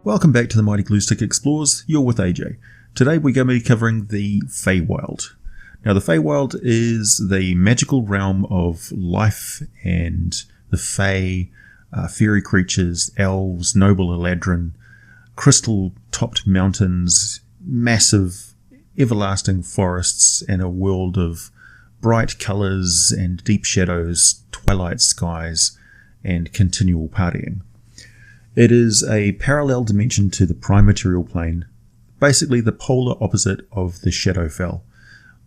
Welcome back to the Mighty Gluestick Explores. You're with AJ. Today we're going to be covering the Feywild. Now the Feywild is the magical realm of life and the Fey, fairy creatures, elves, noble Eladrin, crystal-topped mountains, massive, everlasting forests, and a world of bright colours and deep shadows, twilight skies, and continual partying. It is a parallel dimension to the prime material plane, basically the polar opposite of the Shadowfell.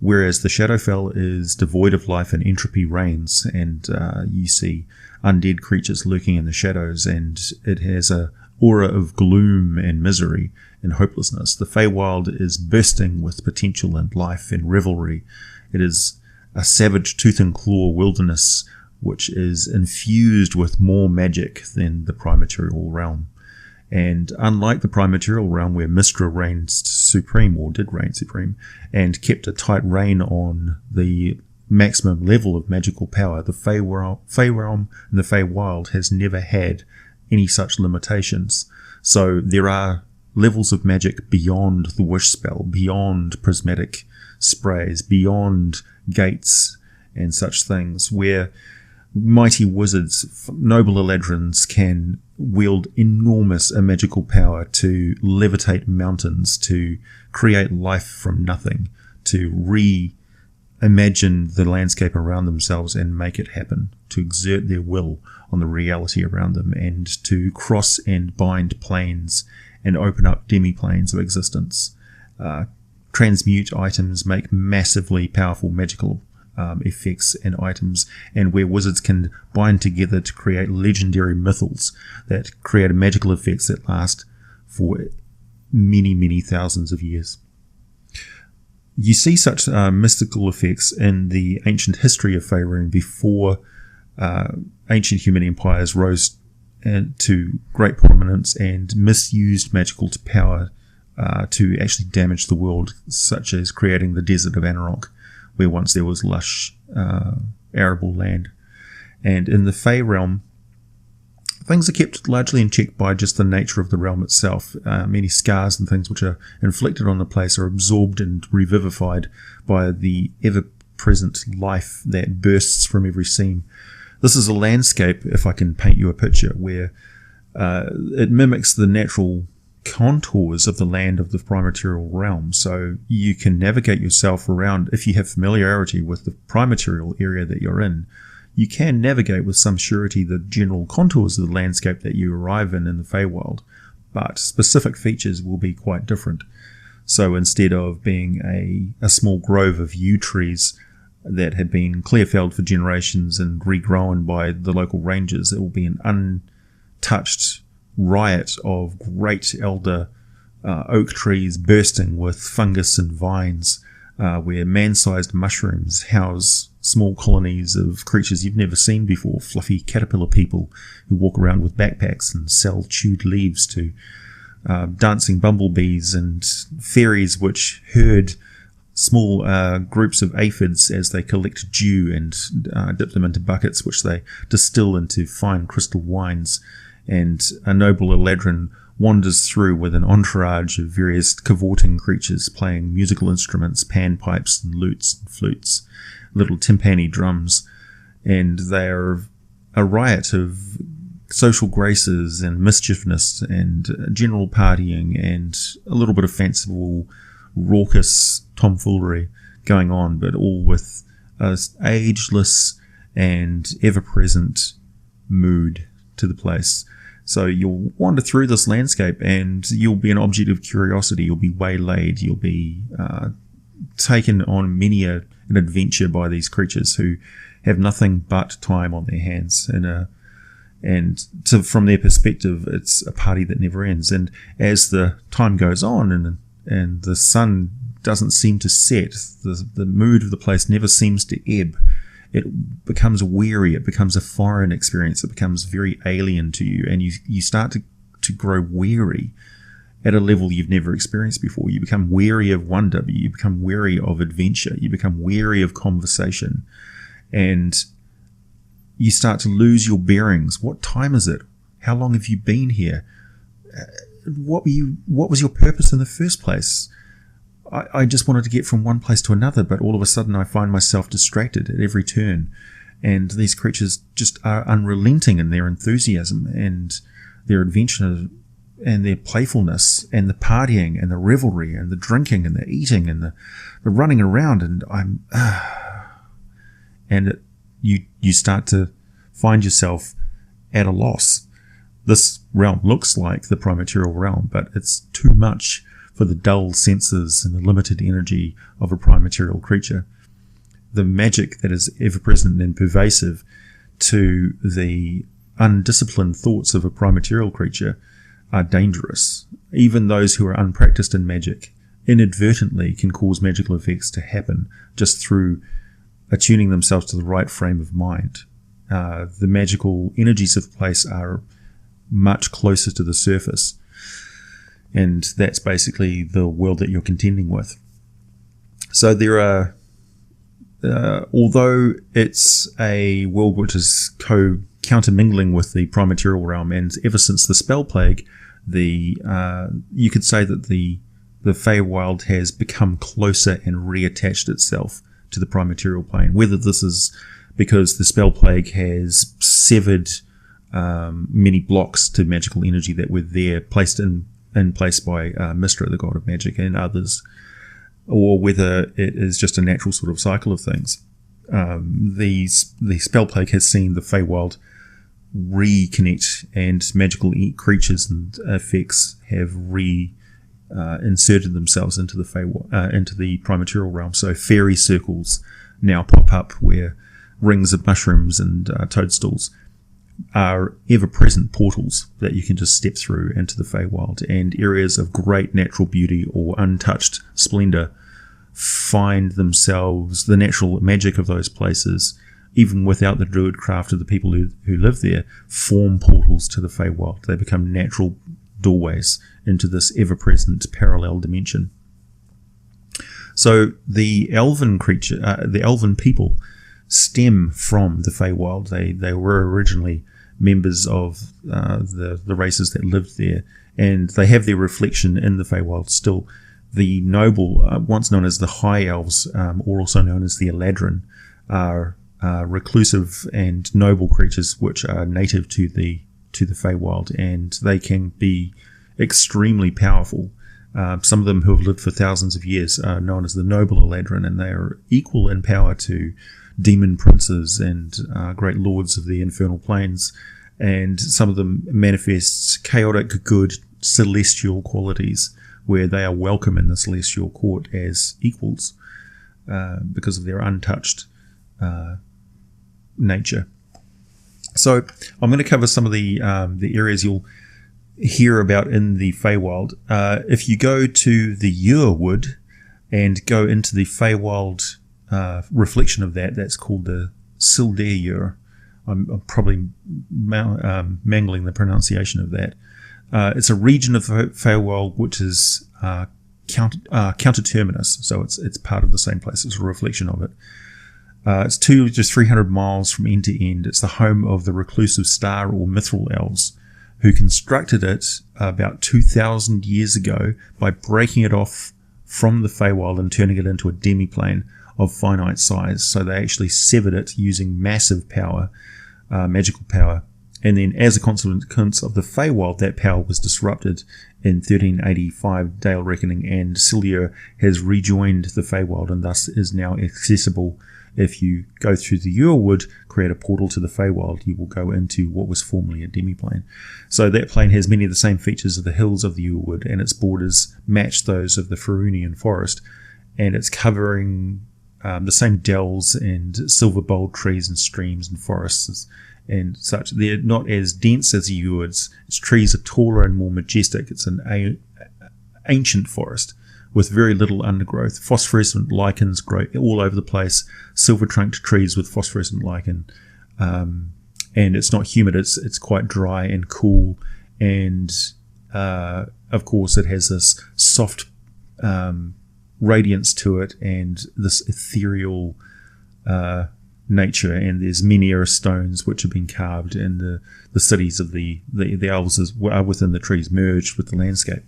Whereas the Shadowfell is devoid of life and entropy reigns, and you see undead creatures lurking in the shadows, and it has a aura of gloom and misery and hopelessness. The Feywild is bursting with potential and life and revelry. It is a savage tooth and claw wilderness which is infused with more magic than the prime material realm. And unlike the prime material realm where Mystra reigned supreme, or did reign supreme, and kept a tight rein on the maximum level of magical power, the Fey realm and the Feywild has never had any such limitations. So there are levels of magic beyond the wish spell, beyond prismatic sprays, beyond gates and such things, where mighty wizards, noble Eladrins, can wield enormous magical power to levitate mountains, to create life from nothing, to reimagine the landscape around themselves and make it happen, to exert their will on the reality around them, and to cross and bind planes and open up demi-planes of existence, transmute items, make massively powerful magical effects and items, and where wizards can bind together to create legendary mythals that create magical effects that last for many thousands of years. You see such mystical effects in the ancient history of Faerun before ancient human empires rose to great prominence and misused magical power to actually damage the world, such as creating the desert of Anarok, where once there was lush, arable land. And in the Fey realm, things are kept largely in check by just the nature of the realm itself. Many scars and things which are inflicted on the place are absorbed and revivified by the ever-present life that bursts from every seam. This is a landscape, if I can paint you a picture, where it mimics the natural contours of the land of the prime material realm, so you can navigate yourself around. If you have familiarity with the prime material area that you're in, you can navigate with some surety the general contours of the landscape that you arrive in the Feywild, but specific features will be quite different. So instead of being a small grove of yew trees that had been clear-felled for generations and regrown by the local rangers, it will be an untouched riot of great elder oak trees bursting with fungus and vines, where man-sized mushrooms house small colonies of creatures you've never seen before, fluffy caterpillar people who walk around with backpacks and sell chewed leaves to dancing bumblebees, and fairies which herd small groups of aphids as they collect dew and dip them into buckets which they distill into fine crystal wines. And a noble Eladrin wanders through with an entourage of various cavorting creatures playing musical instruments, panpipes and lutes and flutes, little timpani drums, and they are a riot of social graces and mischievousness and general partying and a little bit of fanciful, raucous tomfoolery going on, but all with an ageless and ever-present mood to the place. So you'll wander through this landscape and you'll be an object of curiosity. You'll be waylaid. You'll be taken on many an adventure by these creatures who have nothing but time on their hands. From their perspective, it's a party that never ends. And as the time goes on and the sun doesn't seem to set, the mood of the place never seems to ebb. It becomes weary, it becomes a foreign experience, it becomes very alien to you, and you start to grow weary at a level you've never experienced before. You become weary of wonder, you become weary of adventure, you become weary of conversation, and you start to lose your bearings. What time is it? How long have you been here? what was your purpose in the first place? I just wanted to get from one place to another, but all of a sudden I find myself distracted at every turn. And these creatures just are unrelenting in their enthusiasm and their adventure and their playfulness and the partying and the revelry and the drinking and the eating and the running around. And you start to find yourself at a loss. This realm looks like the Primaterial realm, but it's too much for the dull senses and the limited energy of a Primaterial creature. The magic that is ever-present and pervasive to the undisciplined thoughts of a Primaterial creature are dangerous. Even those who are unpracticed in magic inadvertently can cause magical effects to happen just through attuning themselves to the right frame of mind. The magical energies of the place are much closer to the surface, and that's basically the world that you're contending with. So there are, although it's a world which is countermingling with the Primaterial realm, and ever since the Spell Plague, you could say that the Feywild has become closer and reattached itself to the Primaterial plane. Whether this is because the Spell Plague has severed many blocks to magical energy that were there, placed in place by Mystra, the god of magic, and others, or whether it is just a natural sort of cycle of things. The Spell Plague has seen the Feywild reconnect, and magical creatures and effects have inserted themselves into the Primaterial realm. So fairy circles now pop up where rings of mushrooms and toadstools are ever-present portals that you can just step through into the Feywild, and areas of great natural beauty or untouched splendor find themselves, the natural magic of those places, even without the druid craft of the people who live there, form portals to the Feywild. They become natural doorways into this ever-present parallel dimension. So the elven people stem from the Feywild. They were originally members of the races that lived there, and they have their reflection in the Feywild still. The noble, once known as the High Elves, or also known as the Eladrin, are reclusive and noble creatures which are native to the Feywild, and they can be extremely powerful. Some of them who have lived for thousands of years are known as the noble Eladrin, and they are equal in power to demon princes and great lords of the infernal planes, and some of them manifest chaotic good celestial qualities where they are welcome in the celestial court as equals because of their untouched nature. So I'm going to cover some of the areas you'll hear about in the Feywild. If you go to the Wood and go into the Feywild reflection of that's called the Sildair. I'm probably mangling the pronunciation of that. It's a region of Feywild which is counterterminus, so it's part of the same place. It's a reflection of it. It's 200 to 300 miles from end to end. It's the home of the reclusive star or mithril elves, who constructed it about 2,000 years ago by breaking it off from the Feywild and turning it into a demiplane of finite size. So they actually severed it using massive power, magical power. And then as a consequence of the Feywild, that power was disrupted in 1385 Dale Reckoning, and Sildair has rejoined the Feywild and thus is now accessible. If you go through the Wood, create a portal to the Feywild, you will go into what was formerly a demiplane. So that plane has many of the same features of the hills of the Wood, and its borders match those of the Ferunian forest, and it's covering the same dells and silver bold trees and streams and forests and such. They're not as dense as the Woods. Its trees are taller and more majestic. It's an ancient forest with very little undergrowth. Phosphorescent lichens grow all over the place, silver-trunked trees with phosphorescent lichen. And it's not humid, it's quite dry and cool. And, of course, it has this soft radiance to it and this ethereal nature, and there's many stones which have been carved, and the cities of the elves are within the trees, merged with the landscape.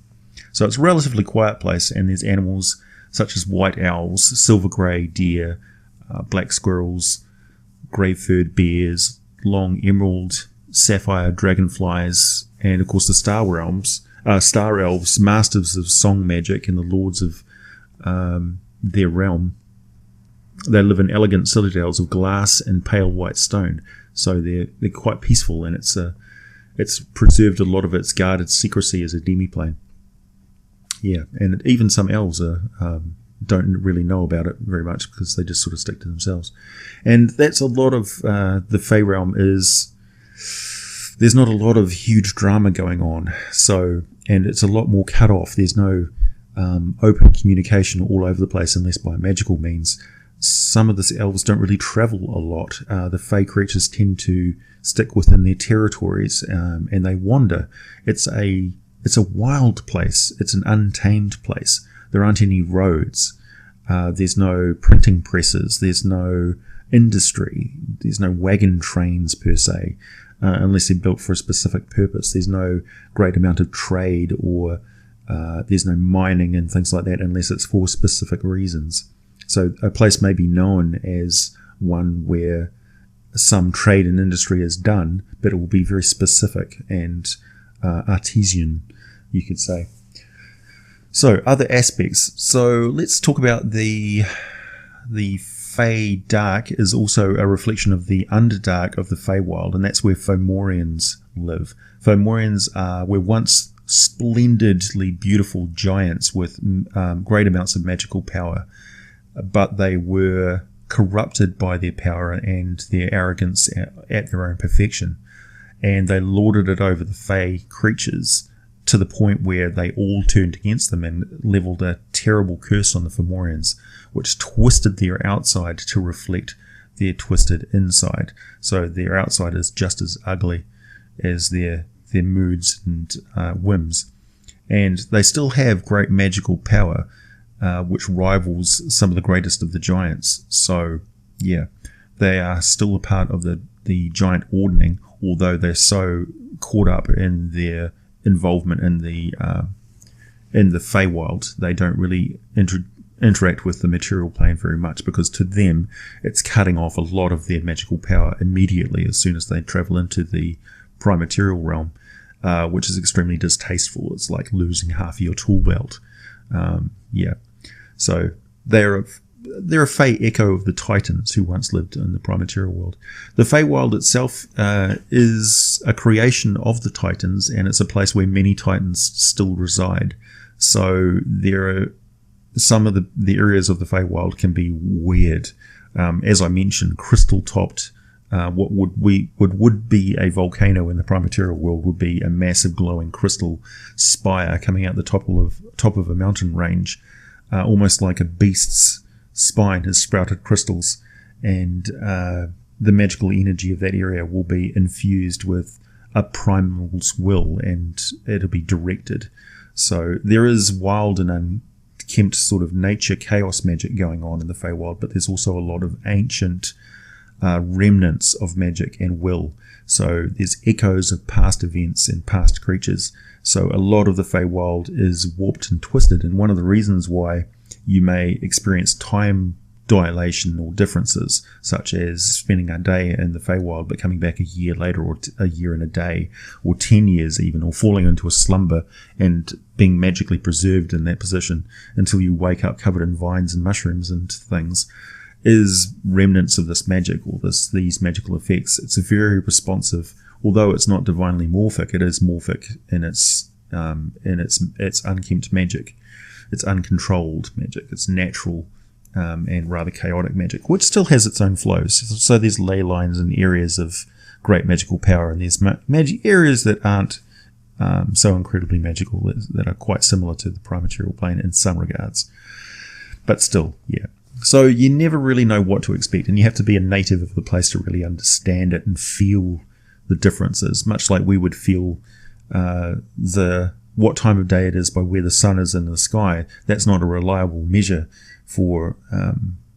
So it's a relatively quiet place, and there's animals such as white owls, silver grey deer, black squirrels, grey-furred bears, long emerald, sapphire dragonflies, and of course the star elves, masters of song magic and the lords of their realm. They live in elegant citadels of glass and pale white stone, so they're quite peaceful, and it's preserved a lot of its guarded secrecy as a demiplane. Yeah, and even some elves don't really know about it very much because they just sort of stick to themselves. And that's a lot of the Fey realm is. There's not a lot of huge drama going on, and it's a lot more cut off. There's no open communication all over the place unless by magical means. Some of the elves don't really travel a lot. The Fey creatures tend to stick within their territories, and they wander. It's a wild place. It's an untamed place. There aren't any roads. There's no printing presses. There's no industry. There's no wagon trains per se, unless they're built for a specific purpose. There's no great amount of trade, or there's no mining and things like that unless it's for specific reasons. So a place may be known as one where some trade and industry is done, but it will be very specific and artesian, you could say. So other aspects. So let's talk about the Fey Dark is also a reflection of the Underdark of the Feywild, and that's where Fomorians live. Fomorians were once splendidly beautiful giants with great amounts of magical power, but they were corrupted by their power and their arrogance at their own perfection, and they lorded it over the Fey creatures to the point where they all turned against them and leveled a terrible curse on the Fomorians, which twisted their outside to reflect their twisted inside. So their outside is just as ugly as their moods and whims. And they still have great magical power, which rivals some of the greatest of the giants. So, yeah, they are still a part of the giant ordning, although they're so caught up in their involvement in the Feywild, they don't really interact with the material plane very much, because to them it's cutting off a lot of their magical power immediately as soon as they travel into the prime material realm, which is extremely distasteful. It's like losing half of your tool belt. So they're a Fey echo of the Titans who once lived in the prime material world. The Feywild itself is a creation of the Titans, and it's a place where many Titans still reside. So there are some of the areas of the Feywild can be weird. As I mentioned, crystal-topped, what would be a volcano in the prime material world would be a massive glowing crystal spire coming out the top of a mountain range, almost like a beast's spine has sprouted crystals, and the magical energy of that area will be infused with a primal's will, and it'll be directed. So there is wild and unkempt sort of nature chaos magic going on in the Feywild, but there's also a lot of ancient remnants of magic and will. So there's echoes of past events and past creatures. So a lot of the Feywild is warped and twisted, and one of the reasons why you may experience time dilation or differences, such as spending a day in the Feywild but coming back a year later, or a year and a day, or 10 years even, or falling into a slumber and being magically preserved in that position until you wake up covered in vines and mushrooms and things, is remnants of this magic, or these magical effects. It's very responsive, although it's not divinely morphic. It is morphic in its unkempt magic. It's uncontrolled magic. It's natural and rather chaotic magic, which still has its own flows. So there's ley lines and areas of great magical power, and there's magic areas that aren't so incredibly magical, that are quite similar to the prime material plane in some regards. But still, yeah. So you never really know what to expect, and you have to be a native of the place to really understand it and feel the differences, much like we would feel what time of day it is by where the sun is in the sky. That's not a reliable measure for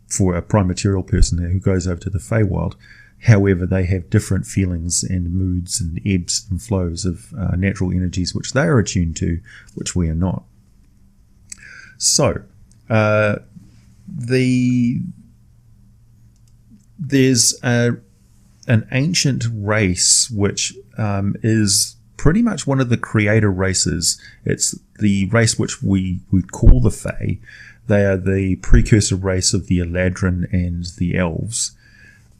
for a prime material person who goes over to the Feywild. However, they have different feelings and moods and ebbs and flows of natural energies which they are attuned to, which we are not. So, there's an ancient race which is pretty much one of the creator races. It's the race which we call the Fey. They are the precursor race of the Eladrin and the Elves.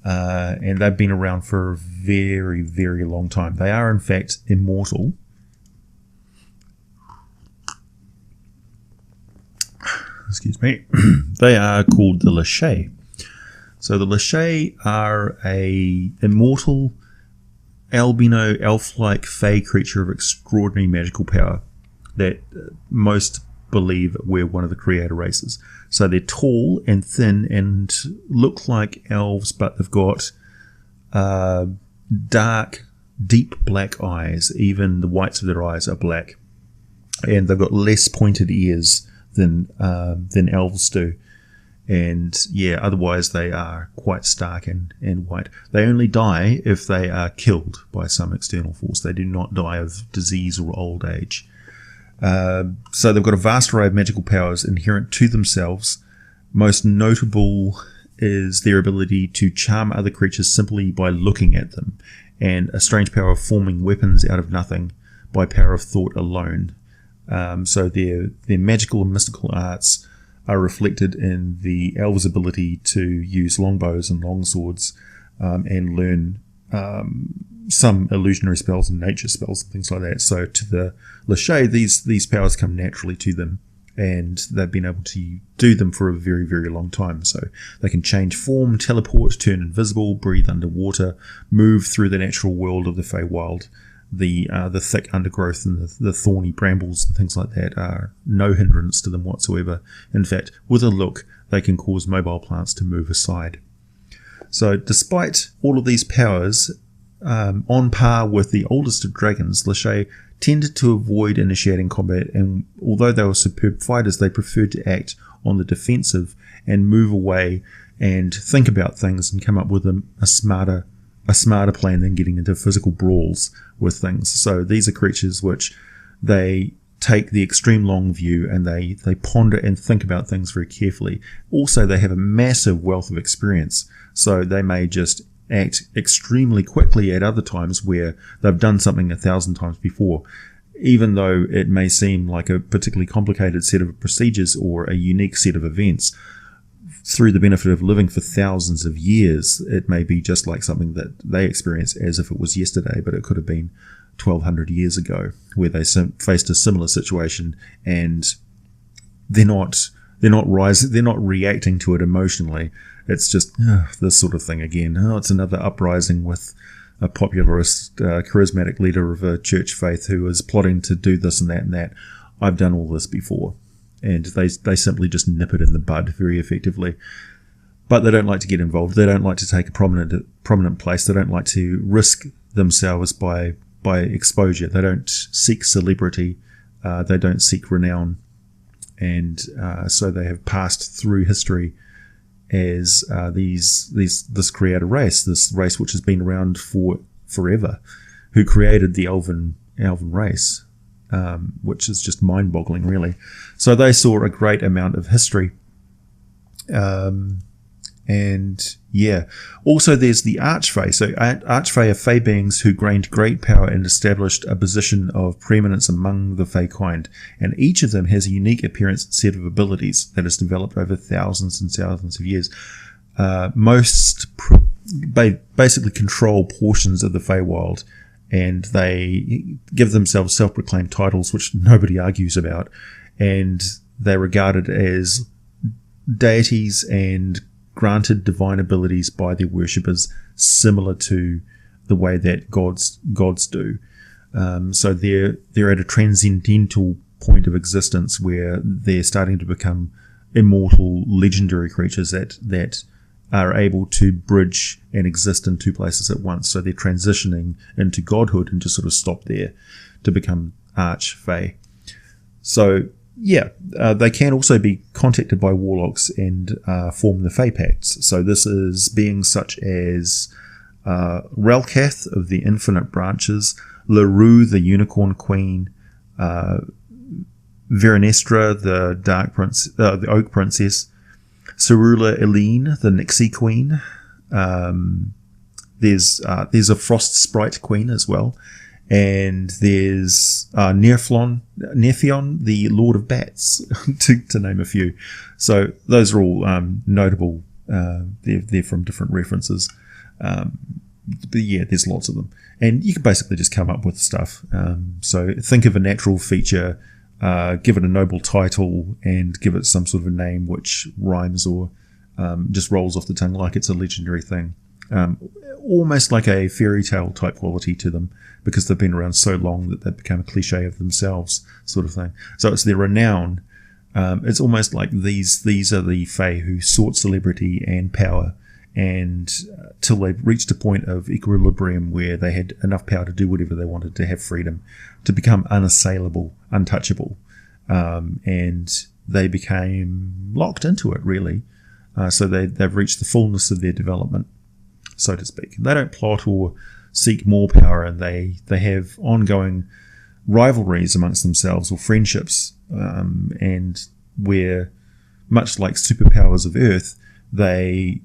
And they've been around for a very, very long time. They are, in fact, immortal. Excuse me. They are called the Lachey. So the Lachey are a immortal, albino, elf-like fey creature of extraordinary magical power that most believe we're one of the creator races. So they're tall and thin and look like elves, but they've got dark, deep black eyes. Even the whites of their eyes are black, and they've got less pointed ears than elves do. And yeah, otherwise they are quite stark and white. They only die if they are killed by some external force. They do not die of disease or old age. So they've got a vast array of magical powers inherent to themselves. Most notable is their ability to charm other creatures simply by looking at them, and a strange power of forming weapons out of nothing by power of thought alone. So their magical and mystical arts are reflected in the elves' ability to use longbows and longswords, and learn some illusionary spells and nature spells and things like that. So to the Lachey, these powers come naturally to them, and they've been able to do them for a very, very long time. So they can change form, teleport, turn invisible, breathe underwater, move through the natural world of the Feywild. The thick undergrowth and the thorny brambles and things like that are no hindrance to them whatsoever. In fact, with a look, they can cause mobile plants to move aside. So despite all of these powers, on par with the oldest of dragons, Lachey tended to avoid initiating combat, and although they were superb fighters, they preferred to act on the defensive and move away and think about things and come up with a smarter plan than getting into physical brawls with things. So these are creatures which they take the extreme long view, and they ponder and think about things very carefully. Also, they have a massive wealth of experience, so they may just act extremely quickly at other times where they've done something 1,000 times before, even though it may seem like a particularly complicated set of procedures or a unique set of events. Through the benefit of living for thousands of years, it may be just like something that they experience as if it was yesterday, but it could have been 1,200 years ago, where they faced a similar situation, and they're not reacting to it emotionally. It's just this sort of thing again. It's another uprising with a popularist, charismatic leader of a church faith who is plotting to do this and that and that. I've done all this before. And they simply just nip it in the bud very effectively. But they don't like to get involved. They don't like to take a prominent place. They don't like to risk themselves by exposure. They don't seek celebrity. They don't seek renown. And so they have passed through history as this creator race, this race which has been around for forever, who created the elven race. Which is just mind-boggling, really. So they saw a great amount of history. And yeah, also there's the Archfey. So Archfey are Fey beings who gained great power and established a position of preeminence among the Fey kind. And each of them has a unique appearance and set of abilities that has developed over thousands and thousands of years. Most basically control portions of the Feywild, and they give themselves self-proclaimed titles which nobody argues about, and they're regarded as deities and granted divine abilities by their worshippers, similar to the way that gods do. So they're at a transcendental point of existence where they're starting to become immortal, legendary creatures that are able to bridge and exist in two places at once. So they're transitioning into godhood and just sort of stop there to become Archfey. So They can also be contacted by warlocks and form the Fey Pacts. So this is beings such as Relkath of the Infinite Branches, Larue, the Unicorn Queen, Verenestra, the the Oak Princess, Cerula Eline, the Nixie Queen. There's a Frost Sprite Queen as well. And there's Nerfion, the Lord of Bats, to name a few. So those are all notable. They're from different references. But yeah, there's lots of them. And you can basically just come up with stuff. So think of a natural feature, give it a noble title, and give it some sort of a name which rhymes or just rolls off the tongue like it's a legendary thing. Almost like a fairy tale type quality to them, because they've been around so long that they've become a cliche of themselves, sort of thing. So it's their renown. It's almost like these are the Fae who sought celebrity and power, and till they've reached a point of equilibrium where they had enough power to do whatever they wanted, to have freedom, to become unassailable, untouchable, and they became locked into it, really. So they've reached the fullness of their development, so to speak. They don't plot or seek more power, and they have ongoing rivalries amongst themselves, or friendships, and where, much like superpowers of Earth, they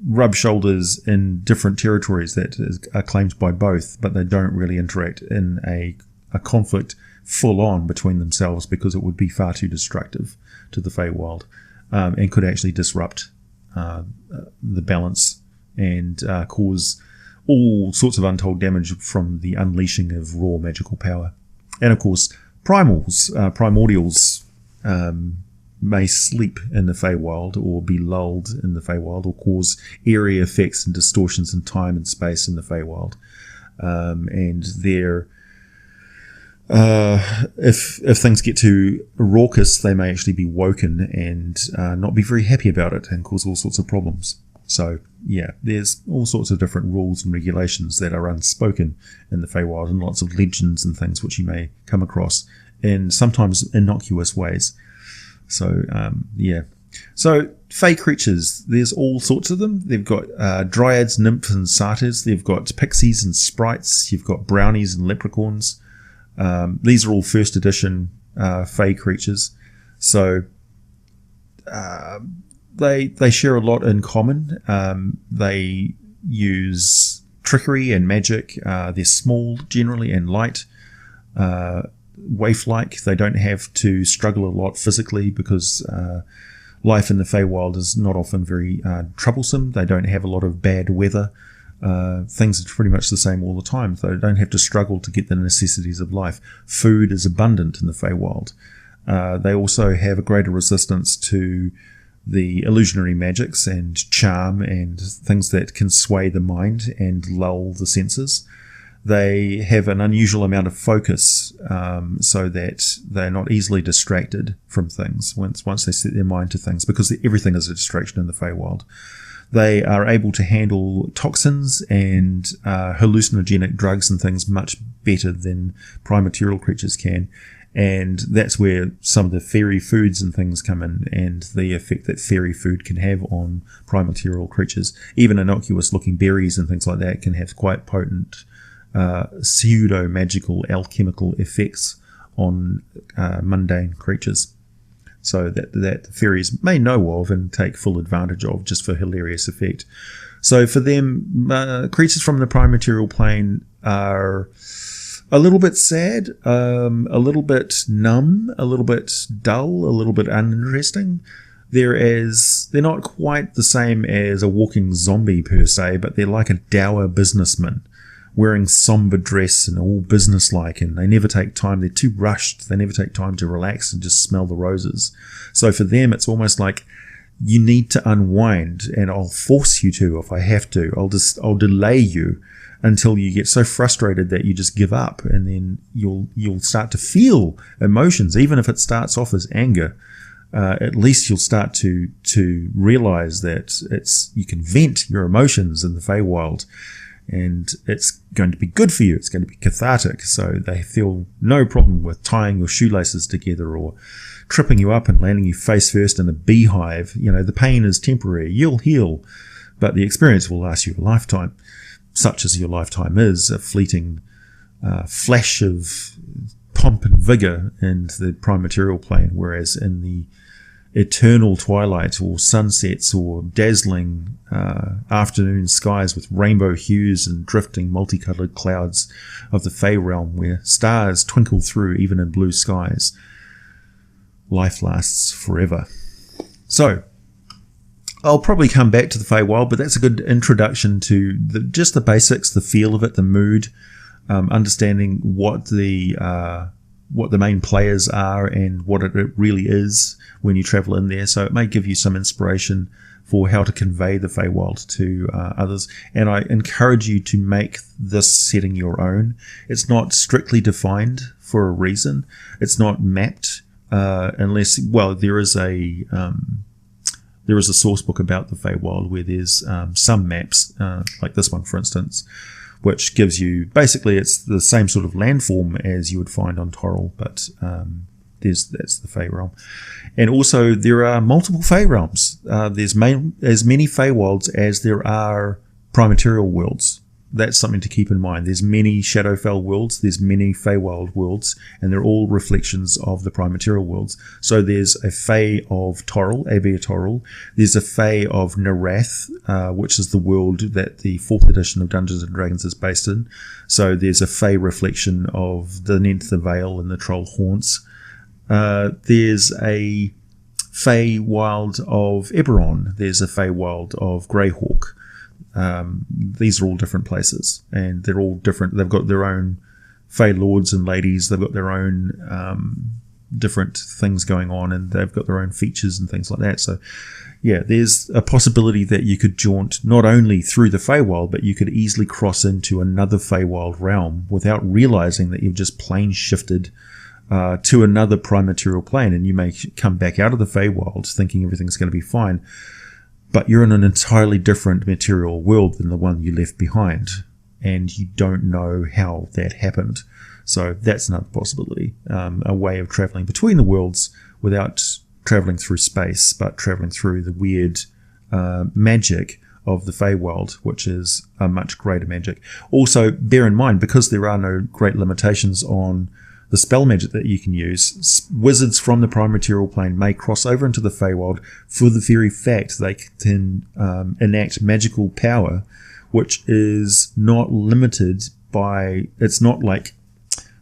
rub shoulders in different territories that are claimed by both, but they don't really interact in a conflict full on between themselves, because it would be far too destructive to the Feywild, and could actually disrupt the balance and cause all sorts of untold damage from the unleashing of raw magical power. And of course, primordials may sleep in the Feywild, or be lulled in the Feywild, or cause area effects and distortions in time and space in the Feywild. And they're if things get too raucous, they may actually be woken and not be very happy about it, and cause all sorts of problems. So yeah, there's all sorts of different rules and regulations that are unspoken in the Feywild, and lots of legends and things which you may come across in sometimes innocuous ways. So so Fey creatures, there's all sorts of them. They've got dryads, nymphs and satyrs. They've got pixies and sprites. You've got brownies and leprechauns. These are all first edition Fey creatures. So they share a lot in common. They use trickery and magic. They're small generally and light, waif-like. They don't have to struggle a lot physically, because life in the Feywild is not often very troublesome. They don't have a lot of bad weather. Things are pretty much the same all the time. So they don't have to struggle to get the necessities of life. Food is abundant in the Feywild. They also have a greater resistance to the illusionary magics and charm and things that can sway the mind and lull the senses. They have an unusual amount of focus, so that they're not easily distracted from things once they set their mind to things, because everything is a distraction in the Feywild. They are able to handle toxins and hallucinogenic drugs and things much better than prime-material creatures can. And that's where some of the fairy foods and things come in, and the effect that fairy food can have on prime-material creatures. Even innocuous-looking berries and things like that can have quite potent pseudo-magical alchemical effects on mundane creatures. So that fairies may know of and take full advantage of, just for hilarious effect. So for them, creatures from the prime material plane are a little bit sad, a little bit numb, a little bit dull, a little bit uninteresting. They're not quite the same as a walking zombie per se, but they're like a dour businessman, wearing somber dress and all businesslike, and they never take time. They're too rushed. They never take time to relax and just smell the roses. So for them, it's almost like, you need to unwind, and I'll force you to if I have to. I'll delay you until you get so frustrated that you just give up, and then you'll start to feel emotions, even if it starts off as anger. At least you'll start to realize that you can vent your emotions in the Feywild. and it's going to be good for you. It's going to be cathartic. So they feel no problem with tying your shoelaces together or tripping you up and landing you face first in a beehive. The pain is temporary. You'll heal, but the experience will last you a lifetime, such as your lifetime is, a fleeting flash of pomp and vigor in the prime material plane, whereas in the eternal twilight or sunsets or dazzling afternoon skies with rainbow hues and drifting multicolored clouds of the Fey realm, where stars twinkle through even in blue skies, life lasts forever. So I'll probably come back to the Feywild, but that's a good introduction to just the basics, the feel of it, the mood, understanding what the main players are and what it really is when you travel in there. So it may give you some inspiration for how to convey the Feywild to others. And I encourage you to make this setting your own. It's not strictly defined for a reason. It's not mapped unless, well, there is a source book about the Feywild where there's some maps, like this one, for instance, which gives you, basically it's the same sort of landform as you would find on Toril, but that's the Fey realm. And also there are multiple Fey realms. There's as many Feywilds as there are Primaterial worlds. That's something to keep in mind. There's many Shadowfell worlds, there's many Feywild worlds, and they're all reflections of the Primaterial worlds. So there's a Fey of Toril, Abia Toril. There's a Fey of Narath, which is the world that the 4th edition of Dungeons & Dragons is based in. So there's a Fey reflection of the Nentha Vale and the Troll Haunts. There's a Feywild of Eberron. There's a Feywild of Greyhawk. These are all different places, and they're all different. They've got their own Fey lords and ladies. They've got their own different things going on, and they've got their own features and things like that. So, yeah, there's a possibility that you could jaunt not only through the Feywild, but you could easily cross into another Feywild realm without realizing that you've just plane shifted to another Primaterial plane, and you may come back out of the Feywild thinking everything's going to be fine. But you're in an entirely different material world than the one you left behind, and you don't know how that happened. So that's another possibility, a way of traveling between the worlds without traveling through space, but traveling through the weird magic of the Feywild, which is a much greater magic. Also, bear in mind, because there are no great limitations on the spell magic that you can use, wizards from the Primaterial plane may cross over into the Feywild for the very fact they can enact magical power, which is not limited by, it's not like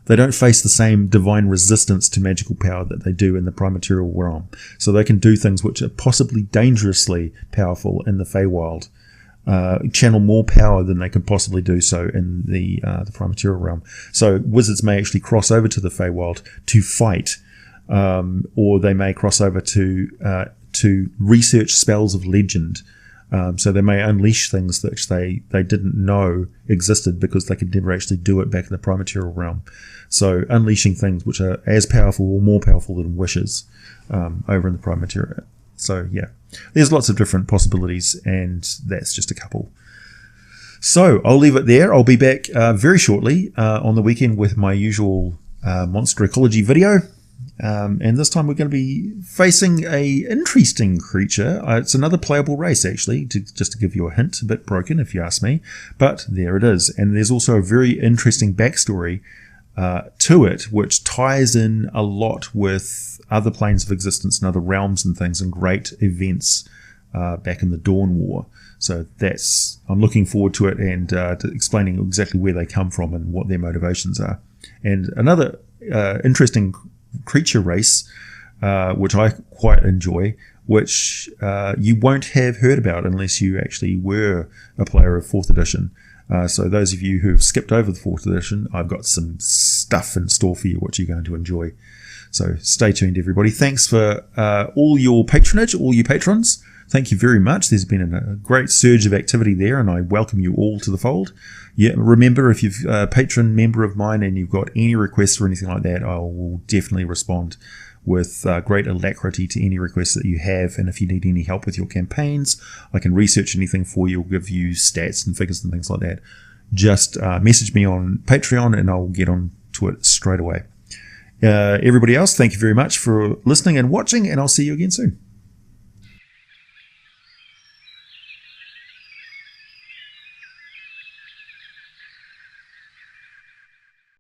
they don't face the same divine resistance to magical power that they do in the Primaterial realm. So they can do things which are possibly dangerously powerful in the Feywild, channel more power than they could possibly do so in the Primaterial realm. So wizards may actually cross over to the Feywild to fight, or they may cross over to research spells of legend. So they may unleash things that they didn't know existed because they could never actually do it back in the Primaterial realm. So unleashing things which are as powerful or more powerful than wishes over in the Primaterial. So yeah, there's lots of different possibilities, and that's just a couple. So I'll leave it there. I'll be back very shortly on the weekend with my usual monster ecology video. And this time we're going to be facing a interesting creature. It's another playable race, actually, just to give you a hint. A bit broken, if you ask me. But there it is. And there's also a very interesting backstory to it, which ties in a lot with other planes of existence and other realms and things and great events back in the Dawn War. So I'm looking forward to it and to explaining exactly where they come from and what their motivations are. And another interesting creature race, which I quite enjoy, which you won't have heard about unless you actually were a player of 4th edition. So those of you who have skipped over the 4th edition, I've got some stuff in store for you which you're going to enjoy. So stay tuned, everybody. Thanks for all your patronage, all you patrons. Thank you very much. There's been a great surge of activity there, and I welcome you all to the fold. Yeah, remember, if you've a patron member of mine and you've got any requests or anything like that, I will definitely respond with great alacrity to any requests that you have. And if you need any help with your campaigns, I can research anything for you, or give you stats and figures and things like that. just message me on Patreon and I'll get on to it straight away. Everybody else, thank you very much for listening and watching, and I'll see you again soon.